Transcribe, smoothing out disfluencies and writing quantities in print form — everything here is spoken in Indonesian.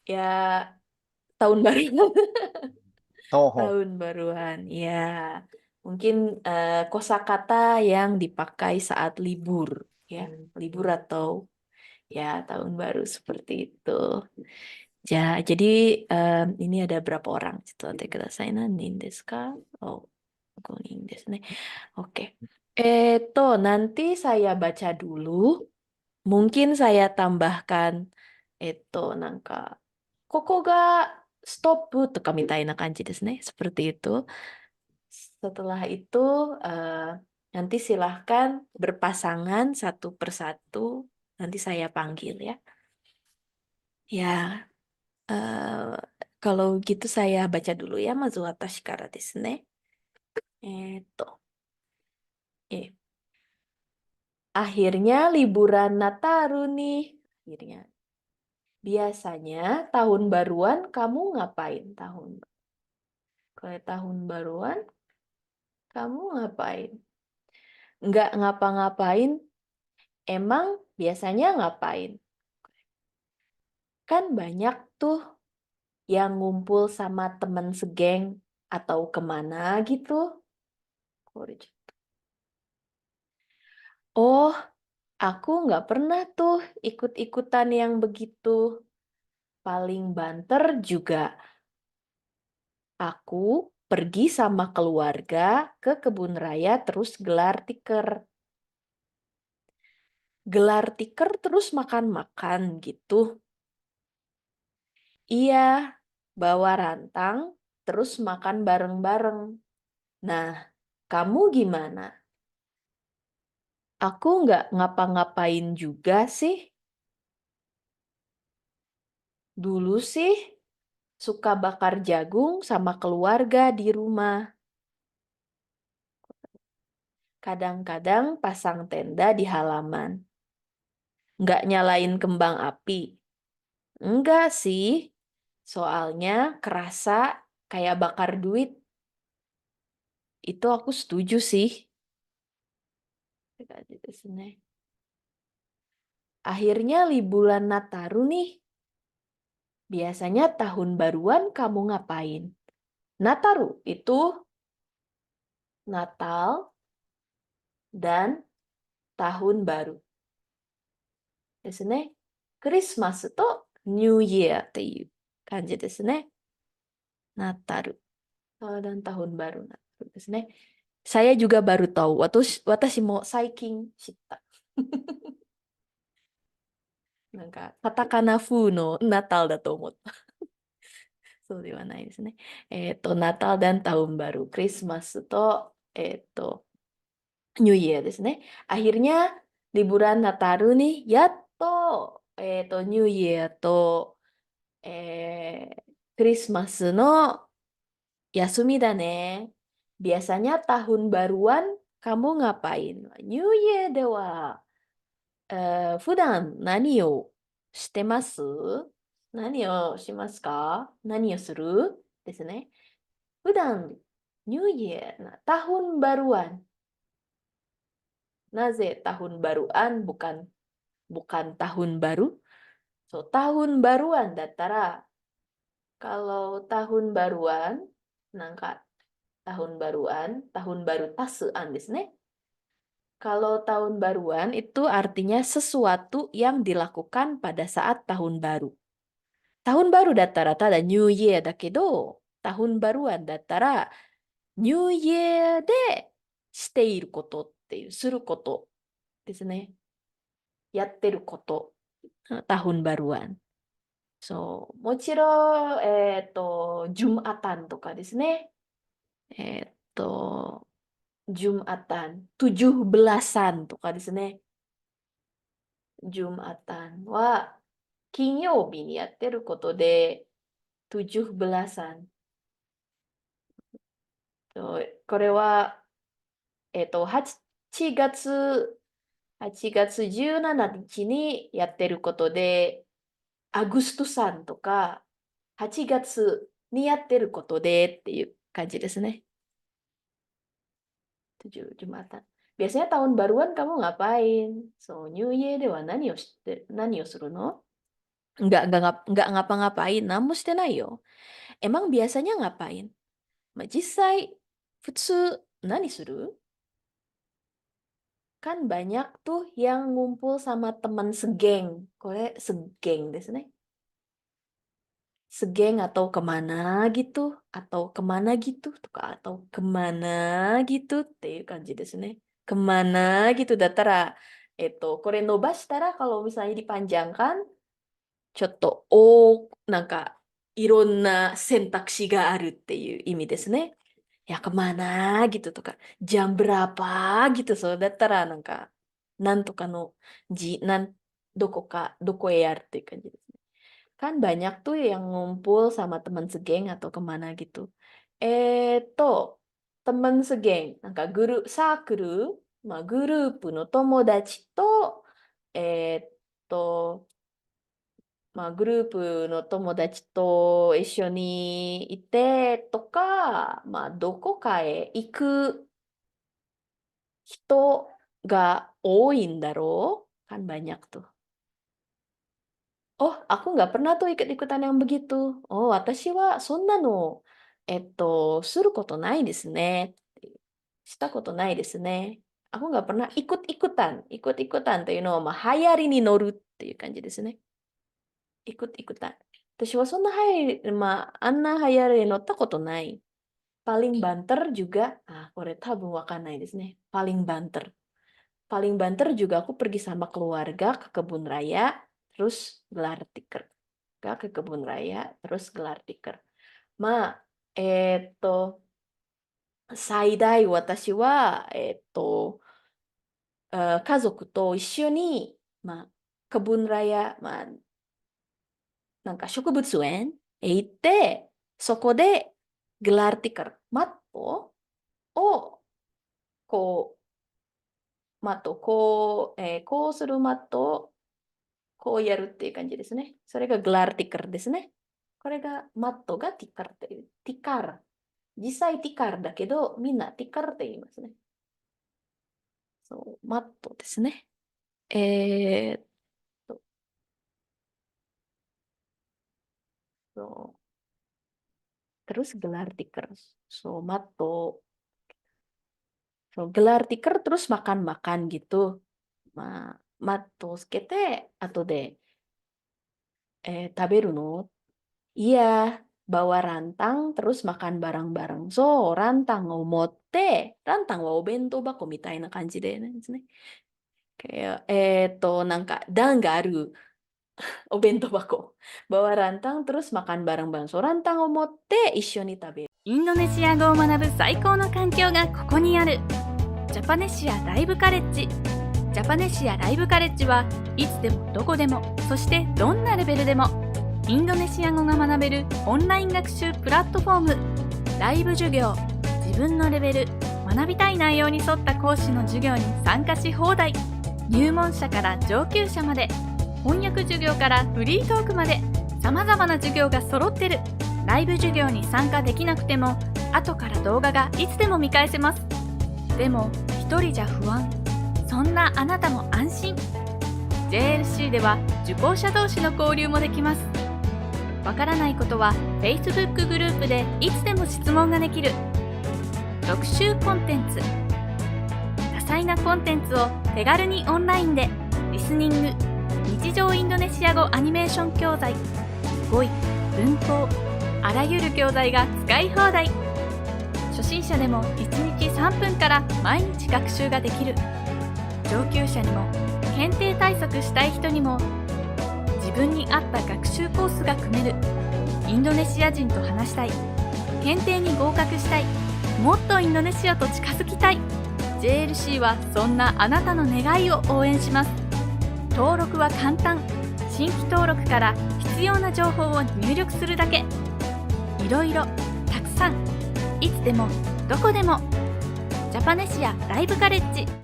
Ya, tahun baru. Oh, oh. Tahun baruan. Ya, mungkin kosakata yang dipakai saat libur. Ya, libur atau ya tahun baru seperti itu. Ya, jadi ini ada berapa orang? Cito kudasai na, nin desu ka? Oh, 5人ですね. Oke. Nanti saya baca dulu. Mungkin saya tambahkan, nanka, koko ga stop toka mitai na kanji desu ne. Seperti itu. Setelah itu, eh, nanti silahkan berpasangan satu persatu. Nanti saya panggil ya. Ya, eh, kalau gitu saya baca dulu ya. Mazu watashi kara desu ne. Eto. Eh, Akhirnya liburan Nataru nih. Akhirnya. Biasanya tahun baruan kamu ngapain tahun? Kalau tahun baruan kamu ngapain? Nggak ngapa-ngapain, emang biasanya ngapain? Kan banyak tuh yang ngumpul sama temen segeng atau kemana gitu. Oh, aku nggak pernah tuh ikut-ikutan yang begitu. Paling banter juga aku pergi sama keluarga ke kebun raya terus gelar tikar. Gelar tikar terus makan-makan gitu. Iya, bawa rantang terus makan bareng-bareng. Nah, kamu gimana? Aku nggak ngapa-ngapain juga sih. Dulu sih suka bakar jagung sama keluarga di rumah. Kadang-kadang pasang tenda di halaman. Nggak nyalain kembang api. Enggak sih, soalnya kerasa kayak bakar duit. Itu aku setuju sih. Akhirnya liburan Nataru nih. Biasanya tahun baruan kamu ngapain? Nataru itu Natal dan tahun baru. ですね。クリスマスとニューイヤーっていう感じですね。ナタル dan tahun baru Nataru ですね。saya juga baru tahu. Watashi mo saikin shitta. なんか、カタカナ風のナタルだと思った。そうではないですね。ナタル dan tahun baru. Christmas と、ニューイヤーですね。akhirnya liburan Nataru nih, やっと、ニューイヤーと、クリスマスの休みだね。Biasanya tahun baruan kamu ngapain? New Year では、普段何をしてます何をしますか何をするですね。普段、New Year, nah, tahun baruan. なぜ tahun baruan bukan tahun baru? So, tahun baruan だったら、kalau tahun baruan, なんか tahun baruan, tahun baru tasuan ですね。Kalau tahun baruan itu artinya sesuatu yang dilakukan pada saat tahun baru. Tahun baru だったらただニューイヤーだけど、tahun baruan だったらニューイヤーでしていることっていう、することですね。やってること。tahun baruan. So, もちろん、Jumatan とかですね。Jumatan, 17-an とかですね。Jumatan は金曜日にやってることで、17-an。これは、8月、8月17日にやってることで、アグストさんとか、8月にやってることでっていう感じですね。Jumatan. Biasanya tahun baruan kamu ngapain? So, New Year では何をするの nggak ngapa-ngapain, namunしてないよ。Emang biasanya ngapain? 実際、普通、何する? Kan banyak tuh yang ngumpul sama teman segeng. Kore segeng desu ne. Segeng atau kemana gitu, atau kemana gitu, atau kemana gitu っていう感じですね。kemana gitu だったら、これ伸ばしたら、kalau misalnya dipanjangkan, ちょっと、なんか、いろんな選択肢があるっていう意味ですね。ya kemana gitu とか、jam berapa gitu, so だったら、なんか、なんとかの、どこか、どこへやるっていう感じですね。Kan banyak tuh yang ngumpul sama teman segeng atau kemana gitu. Teman segeng, なんかサークル、グループの友達と、グループの友達と一緒にいてとか、どこかへ行く人が多いんだろう? Kan banyak tuh. Oh, aku nggak pernah tuh ikut-ikutan yang begitu. Oh, 私はそんなの、することないですね。したことないですね。Aku nggak pernah ikut-ikutan. Ikut-ikutan というのは、流行りに乗るっていう感じですね。ikut-ikutan. 私はそんなあんな流行りに乗ったことない。paling banter juga,これ多分わかんないですね。paling banter. Paling banter juga aku pergi sama keluarga ke kebun raya, terus gelar tikar. Ke kebun raya, terus gelar tikar. 最大私は、家族と一緒に、kebun raya、なんか植物園へ行って、そこでgelar tikar、マットを、こうするマットをこうやるっていう感じですね。それがgelar tikarですね。これがマットがtikarっていう。tikar。実際tikarだけど、みんなtikarって言いますね。そう、マットですね。そう。terus gelar tikar. So, matto. So, gelar tikar terus makan-makan gitu. Matto つけて、後で、食べるの? Iya, bawa rantang terus makan bareng-bareng. So, rantangを持って、rantang はお弁当箱みたいな感じでですね。なんか段があるお弁当箱。bawa rantang terus makan bareng-bareng. So, rantang を持って一緒に食べる。インドネシア語を学ぶ最高の環境がここにある。ジャパネシアライブカレッジ。ジャパネシアライブカレッジはいつでもどこでも、そしてどんなレベルでもインドネシア語が学べるオンライン学習プラットフォーム。ライブ授業、自分のレベル、学びたい内容に沿った講師の授業に参加し放題。入門者から上級者まで、翻訳授業からフリートークまで、様々な授業が揃ってる。ライブ授業に参加できなくても、後から動画がいつでも見返せます。でも、一人じゃ不安。そんなあなたも安心。JLC では受講者同士の交流もできます。わからないことは Facebook グループでいつでも質問ができる。特集コンテンツ。多彩なコンテンツを手軽にオンラインで。リスニング、日常インドネシア語アニメーション教材、語彙、文法、あらゆる教材が使い放題。初心者でも1日3分から毎日学習ができる。上級者にも検定対策したい人にも自分に合った学習コースが組める。インドネシア人と話したい、検定に合格したい、もっとインドネシアと近づきたい。 JLC はそんなあなたの願いを応援します。登録は簡単。新規登録から必要な情報を入力するだけ。いろいろたくさん、いつでもどこでも。ジャパネシアライブカレッジ。